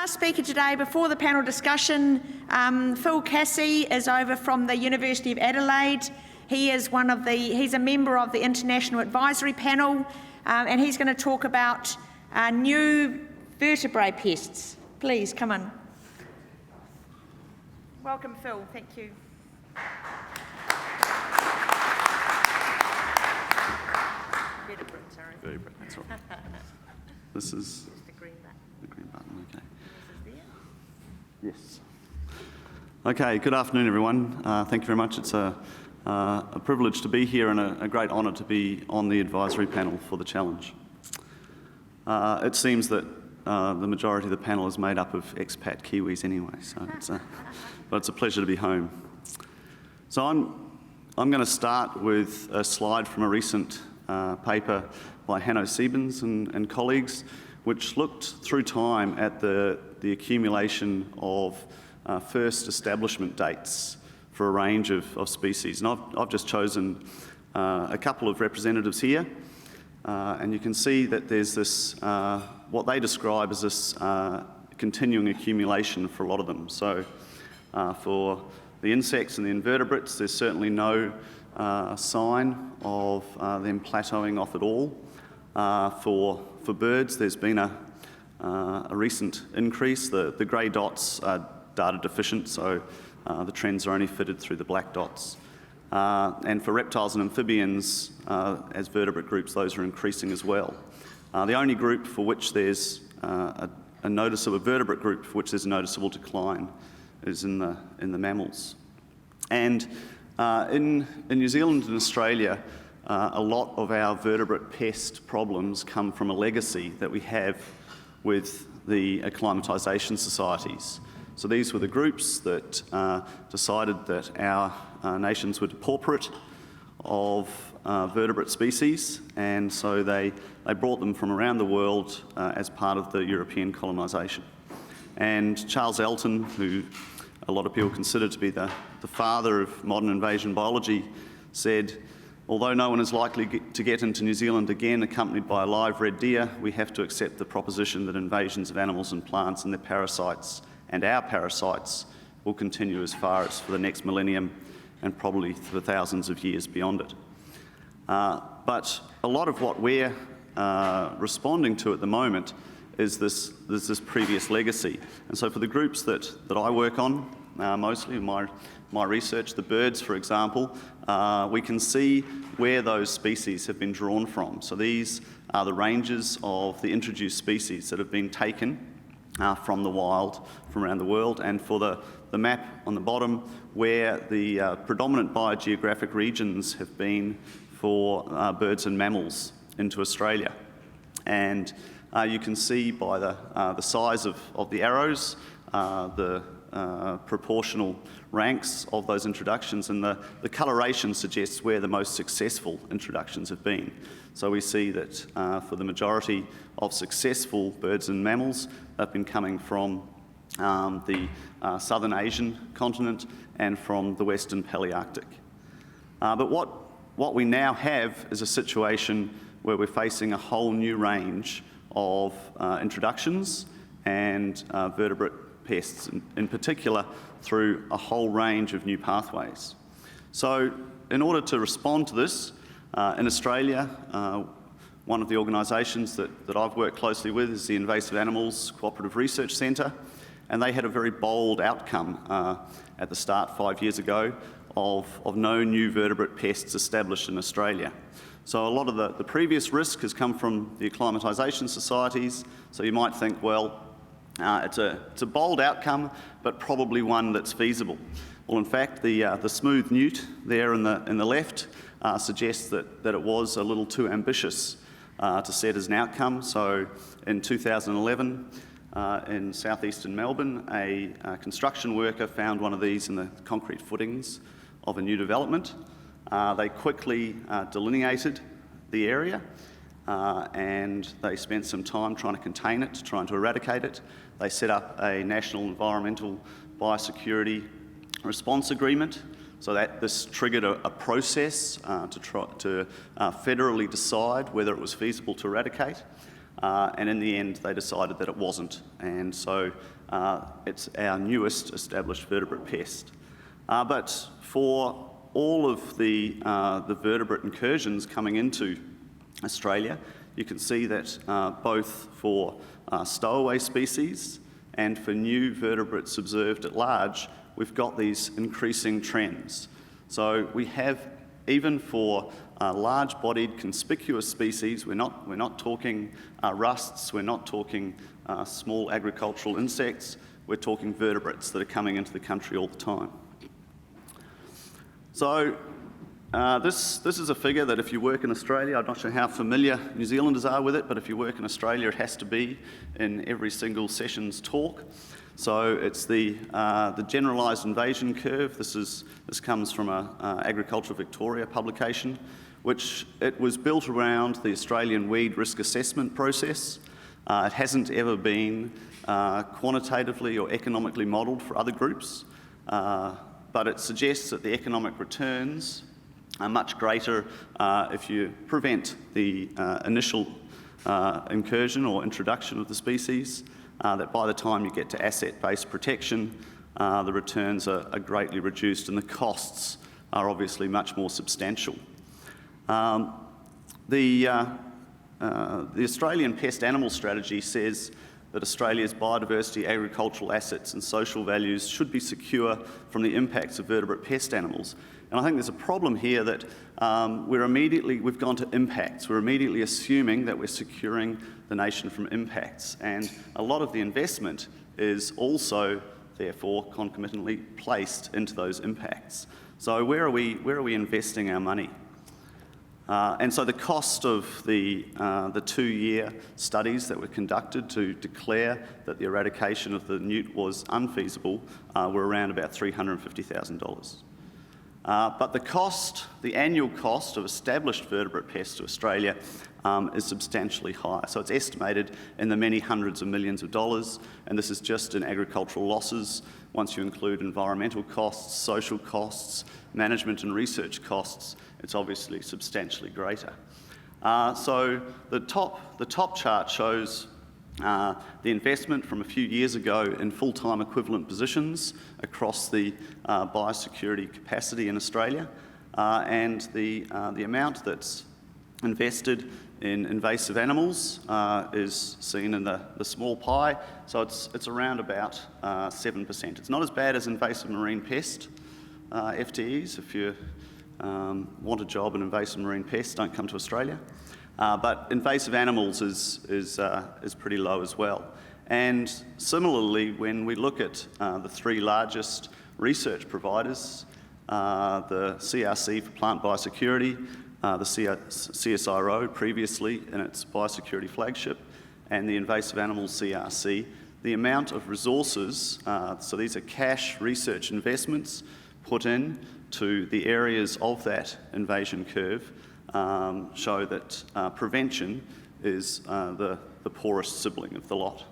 last speaker today, before the panel discussion, Phil Cassey is over from the University of Adelaide. He's a member of the International Advisory Panel, and he's going to talk about new vertebrate pests. Please, come on. Welcome, Phil. Thank you. Vertebrate, that's all right. This is the green button. The green button, okay. This is there. Yes. Okay, good afternoon, everyone. Thank you very much. It's a privilege to be here and a great honour to be on the advisory panel for the challenge. It seems that the majority of the panel is made up of expat Kiwis anyway, so but it's a pleasure to be home. So I'm going to start with a slide from a recent paper by Hanno Siebens and colleagues, which looked through time at the accumulation of first establishment dates for a range of species. And I've just chosen a couple of representatives here, and you can see that there's this, what they describe as this continuing accumulation for a lot of them. So for the insects and the invertebrates, there's certainly no sign of them plateauing off at all. For birds, there's been a recent increase. The grey dots are data deficient, so the trends are only fitted through the black dots. And for reptiles and amphibians, as vertebrate groups, those are increasing as well. The only group for which there's a vertebrate group for which there's a noticeable decline is in the mammals. And in New Zealand and Australia, a lot of our vertebrate pest problems come from a legacy that we have with the acclimatization societies. So these were the groups that decided that our nations were depauperate of vertebrate species, and so they brought them from around the world as part of the European colonisation. And Charles Elton, who a lot of people consider to be the father of modern invasion biology, said, "Although no one is likely to get into New Zealand again accompanied by a live red deer, we have to accept the proposition that invasions of animals and plants and their parasites and our parasites will continue as far as for the next millennium and probably for thousands of years beyond it." But a lot of what we're responding to at the moment is this previous legacy. And so for the groups that I work on, mostly in my research, the birds, for example, we can see where those species have been drawn from. So these are the ranges of the introduced species that have been taken from the wild, from around the world, and for the map on the bottom, where the predominant biogeographic regions have been for birds and mammals into Australia. And you can see by the size of the arrows, the proportional ranks of those introductions, and the coloration suggests where the most successful introductions have been. So we see that for the majority of successful birds and mammals, they've been coming from the southern Asian continent and from the western Palearctic. But what we now have is a situation where we're facing a whole new range of introductions and vertebrate pests, in particular through a whole range of new pathways. So in order to respond to this, in Australia, one of the organisations that I've worked closely with is the Invasive Animals Cooperative Research Centre, and they had a very bold outcome at the start 5 years ago of no new vertebrate pests established in Australia. So a lot of the previous risk has come from the acclimatisation societies, so you might think, well, it's a bold outcome, but probably one that's feasible. Well, in fact, the smooth newt there in the left suggests that it was a little too ambitious to set as an outcome. So in 2011, in southeastern Melbourne, a construction worker found one of these in the concrete footings of a new development. They quickly delineated the area, and they spent some time trying to contain it, trying to eradicate it. They set up a national environmental biosecurity response agreement, so that this triggered a process to federally decide whether it was feasible to eradicate. and in the end they decided that it wasn't, and so it's our newest established vertebrate pest. But for all of the vertebrate incursions coming into Australia, you can see that both for stowaway species and for new vertebrates observed at large, we've got these increasing trends. So we have, even for large-bodied conspicuous species, we're not talking rusts, we're not talking small agricultural insects, we're talking vertebrates that are coming into the country all the time. So this is a figure that if you work in Australia, I'm not sure how familiar New Zealanders are with it, but if you work in Australia, it has to be in every single session's talk. So it's the generalised invasion curve. This comes from a Agriculture Victoria publication, which it was built around the Australian weed risk assessment process. It hasn't ever been quantitatively or economically modelled for other groups, but it suggests that the economic returns are much greater if you prevent the initial incursion or introduction of the species, that by the time you get to asset-based protection, the returns are greatly reduced and the costs are obviously much more substantial. The Australian Pest Animal Strategy says that Australia's biodiversity, agricultural assets and social values should be secure from the impacts of vertebrate pest animals. And I think there's a problem here that we've gone to impacts. We're immediately assuming that we're securing the nation from impacts. And a lot of the investment is also, therefore, concomitantly placed into those impacts. So where are we investing our money? And so the cost of the 2-year studies that were conducted to declare that the eradication of the newt was unfeasible were around about $350,000. But the annual cost of established vertebrate pests to Australia is substantially higher. So it's estimated in the many hundreds of millions of dollars, and this is just in agricultural losses. Once you include environmental costs, social costs, management and research costs, it's obviously substantially greater. So the top chart shows the investment from a few years ago in full-time equivalent positions across the biosecurity capacity in Australia, and the amount that's invested in invasive animals is seen in the small pie, so it's around about 7%. It's not as bad as invasive marine pest FTEs. If you want a job in invasive marine pests, don't come to Australia. But invasive animals is pretty low as well. And similarly, when we look at the 3 largest research providers, the CRC for plant biosecurity, the CSIRO previously in its biosecurity flagship, and the invasive animals CRC, the amount of resources, so these are cash research investments put in to the areas of that invasion curve, show that prevention is the poorest sibling of the lot.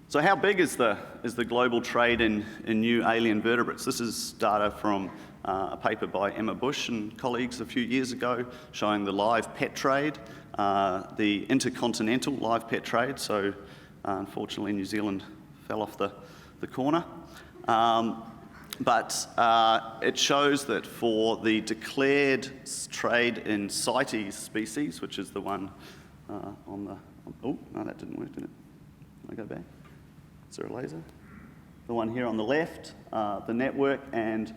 So how big is the global trade in new alien vertebrates? This is data from a paper by Emma Bush and colleagues a few years ago showing the live pet trade, the intercontinental live pet trade. So unfortunately New Zealand fell off the corner. But it shows that for the declared trade in CITES species, which is the one oh, no, that didn't work, did it? Can I go back? Is there a laser? The one here on the left, the network, and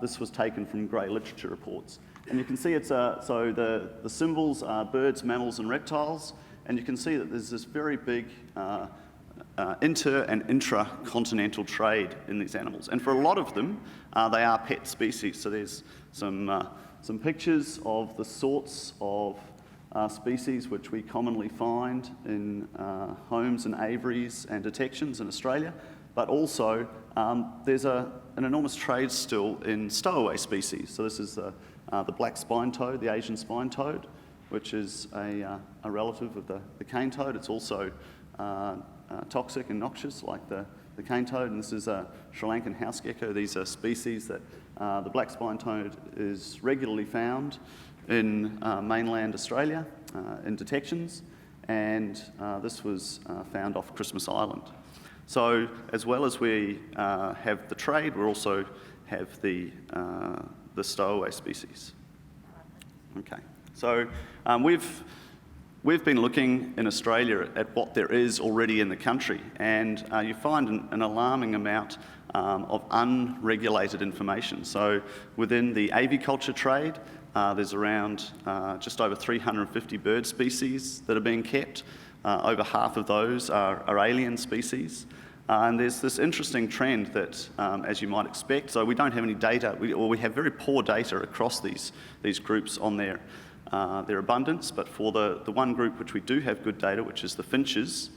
this was taken from grey literature reports. And you can see it's, so the symbols are birds, mammals and reptiles, and you can see that there's this very big inter- and intra-continental trade in these animals. And for a lot of them, they are pet species. So there's some pictures of the sorts of species which we commonly find in homes and aviaries and detections in Australia. But also, there's an enormous trade still in stowaway species. So this is the black spine toad, the Asian spine toad, which is a relative of the cane toad. It's also toxic and noxious like the cane toad, and this is a Sri Lankan house gecko. These are species that the black spine toad is regularly found in mainland Australia, in detections, and this was found off Christmas Island. So as well as we have the trade, we also have the stowaway species. Okay, so we've been looking in Australia at what there is already in the country, and you find an alarming amount of unregulated information. So within the aviculture trade, there's around just over 350 bird species that are being kept. Over half of those are alien species. And there's this interesting trend that, as you might expect, so we don't have any data, we have very poor data across these groups on their abundance, but for the one group which we do have good data, which is the finches,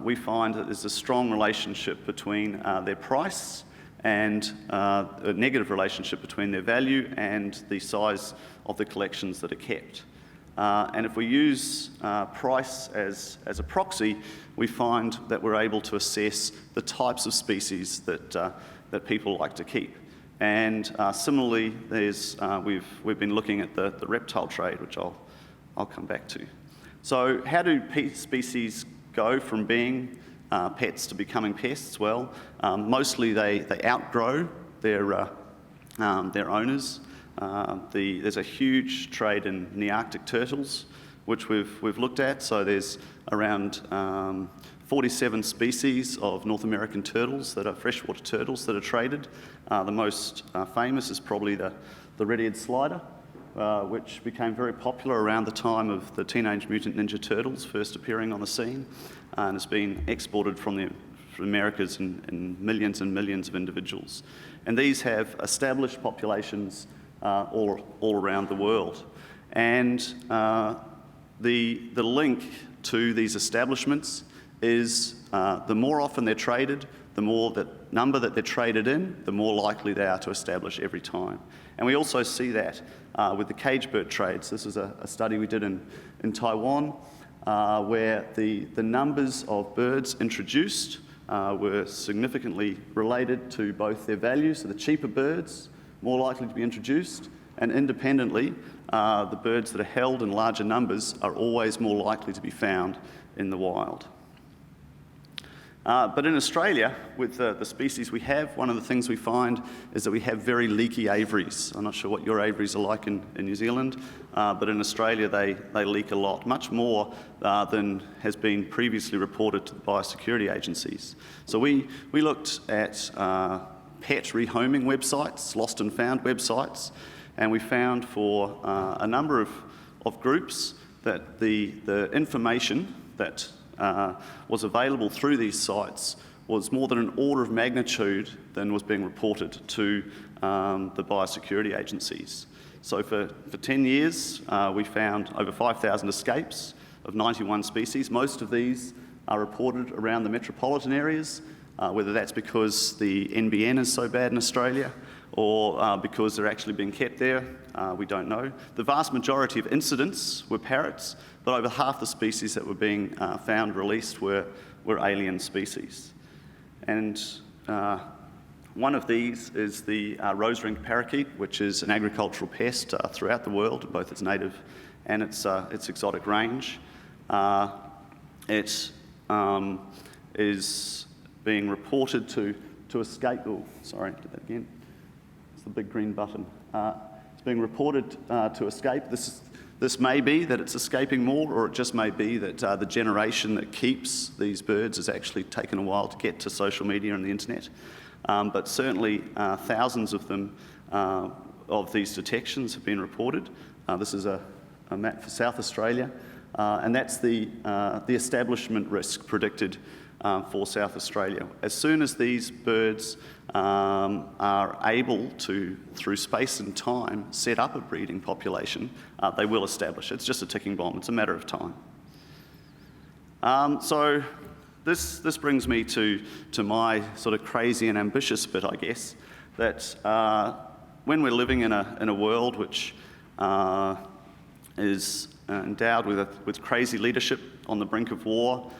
we find that there's a strong relationship between their price and a negative relationship between their value and the size of the collections that are kept. And if we use price as a proxy, we find that we're able to assess the types of species that people like to keep. And similarly, we've been looking at the reptile trade, which I'll come back to. So how do species go from being pets to becoming pests? Well, mostly they outgrow their owners. There's a huge trade in Nearctic turtles, which we've looked at. So there's around 47 species of North American turtles that are freshwater turtles that are traded. The most famous is probably the red-eared slider, which became very popular around the time of the Teenage Mutant Ninja Turtles first appearing on the scene, and has been exported from the Americas in millions and millions of individuals. And these have established populations all around the world. And the link to these establishments is the more often they're traded, the more number that they're traded in, the more likely they are to establish every time. And we also see that with the cage bird trades. This is a study we did in Taiwan, where the numbers of birds introduced were significantly related to both their value, so the cheaper birds, more likely to be introduced, and independently, the birds that are held in larger numbers are always more likely to be found in the wild. But in Australia, with the species we have, one of the things we find is that we have very leaky aviaries. I'm not sure what your aviaries are like in New Zealand, but in Australia they leak a lot, much more than has been previously reported to the biosecurity agencies. So we looked at pet rehoming websites, lost and found websites, and we found for a number of groups that the information that was available through these sites was more than an order of magnitude than was being reported to the biosecurity agencies. So for 10 years, we found over 5,000 escapes of 91 species. Most of these are reported around the metropolitan areas, whether that's because the NBN is so bad in Australia or because they're actually being kept there, we don't know. The vast majority of incidents were parrots, but over half the species that were being found released were alien species. And one of these is the rose-ringed parakeet, which is an agricultural pest throughout the world, both its native and its exotic range. It is being reported to escape. Oh, sorry, did that again. It's the big green button. It's being reported to escape. This may be that it's escaping more, or it just may be that the generation that keeps these birds has actually taken a while to get to social media and the internet. But certainly thousands of them, of these detections have been reported. This is a map for South Australia, and that's the establishment risk predicted for South Australia. As soon as these birds are able to, through space and time, set up a breeding population, they will establish. It's just a ticking bomb. It's a matter of time. So this brings me to my sort of crazy and ambitious bit, I guess, that when we're living in a world which is endowed with crazy leadership on the brink of war,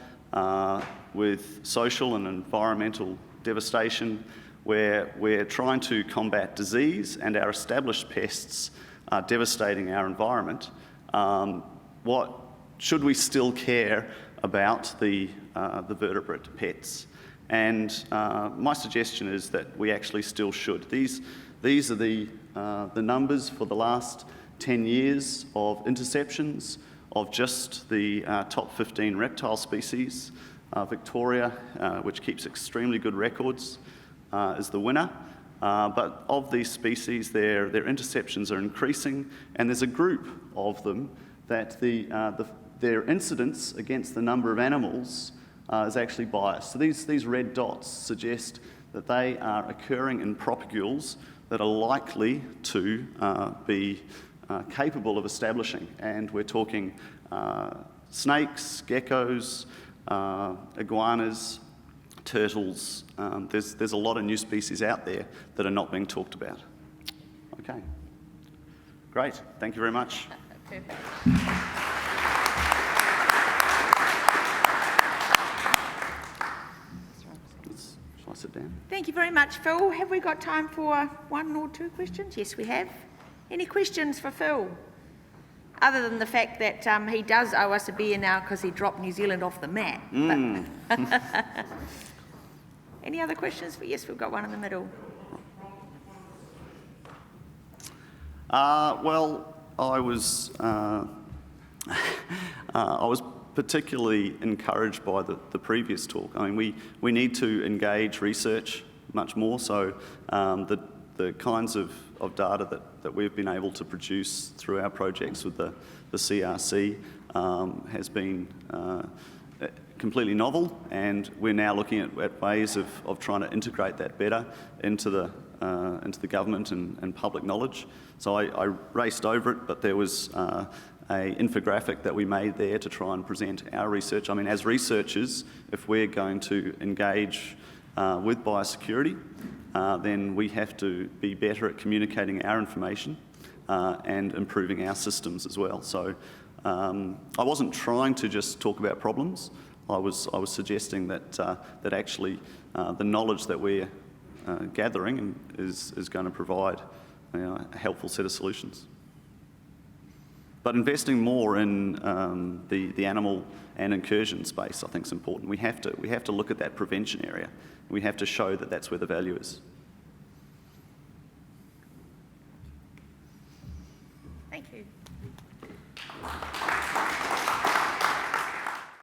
with social and environmental devastation, where we're trying to combat disease and our established pests are devastating our environment, should we still care about the vertebrate pets? And my suggestion is that we actually still should. These are the numbers for the last 10 years of interceptions of just the top 15 reptile species. Victoria, which keeps extremely good records, is the winner. But of these species, their interceptions are increasing, and there's a group of them that their incidence against the number of animals is actually biased. So these red dots suggest that they are occurring in propagules that are likely to be capable of establishing. And we're talking snakes, geckos, iguanas, turtles. There's a lot of new species out there that are not being talked about. Okay, great. Thank you very much. Perfect. Shall I sit down? Thank you very much, Phil. Have we got time for one or two questions? Yes, we have. Any questions for Phil? Other than the fact that he does owe us a beer now because he dropped New Zealand off the map. Any other questions? Yes, we've got one in the middle. Well, I was particularly encouraged by the previous talk. I mean, we need to engage research much more. So the kinds of data that we've been able to produce through our projects with the CRC has been completely novel, and we're now looking at ways of trying to integrate that better into the government and public knowledge. So I raced over it, but there was a infographic that we made there to try and present our research. I mean, as researchers, if we're going to engage with biosecurity, then we have to be better at communicating our information and improving our systems as well. So I wasn't trying to just talk about problems. I was suggesting that actually the knowledge that we're gathering is going to provide a helpful set of solutions. But investing more in the animal and incursion space, I think, is important. We have to look at that prevention area. We have to show that that's where the value is.